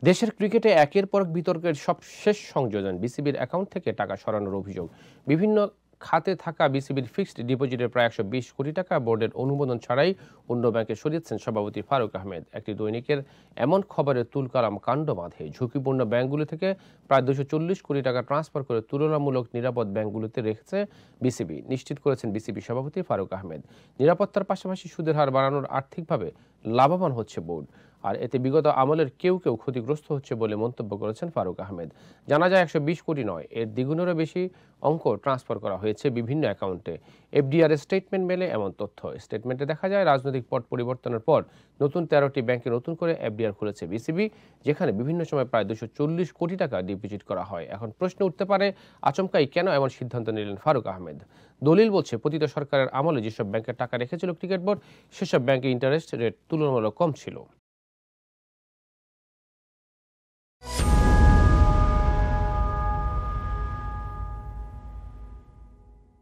দেশের ক্রিকেটে একের পর এক বিতর্কের সবশেষ সংযোজন বিসিবির অ্যাকাউন্ট থেকে টাকা সরানোর অভিযোগ। বিভিন্ন খাতে থাকা বিসিবির ফিক্সড ডিপোজিটের প্রায় ১২০ কোটি টাকা বোর্ডের অনুমোদন ছাড়াই অন্য ব্যাংকে সরিয়েছেন সভাপতি ফারুক আহমেদ। একটি দৈনিকের এমন খবরে তুলকালাম কাণ্ড বাঁধে। ঝুঁকিপূর্ণ ব্যাংকগুলো থেকে প্রায় ২৪০ কোটি টাকা ট্রান্সফার করে তুলনামূলক নিরাপদ ব্যাংকগুলোতে রেখেছে বিসিবি, নিশ্চিত করেছেন বিসিবি সভাপতি ফারুক আহমেদ। নিরাপত্তার পাশাপাশি সুদের হার বাড়ানোর আর্থিকভাবে লাভবান হচ্ছে বোর্ড। আর এতে বিগত আমলের কেউ ক্ষতিগ্রস্ত হচ্ছে বলে মন্তব্য করেছেন ফারুক আহমেদ। জানা যায় ১২০ কোটি নয়, এর দ্বিগুণেরও বেশি অঙ্ক ট্রান্সফার করা হয়েছে বিভিন্ন অ্যাকাউন্টে। এফডিআর স্টেটমেন্ট মেলে এমন তথ্য। স্টেটমেন্টে দেখা যায় রাজনৈতিক পট পরিবর্তনের পর নতুন ১৩টি ব্যাংকে নতুন করে এফডিআর খুলেছে বিসিবি, যেখানে বিভিন্ন সময় প্রায় ২৪০ কোটি টাকা ডিপোজিট করা হয়। এখন প্রশ্ন উঠতে পারে, আচমকাই কেন এমন সিদ্ধান্ত নিলেন ফারুক আহমেদ? দলিল বলছে, পতিত সরকারের আমলে যেসব ব্যাংকে টাকা রেখেছিল ক্রিকেট বোর্ড, সেসব ব্যাংকে ইন্টারেস্ট রেট তুলনামূলক কম ছিল।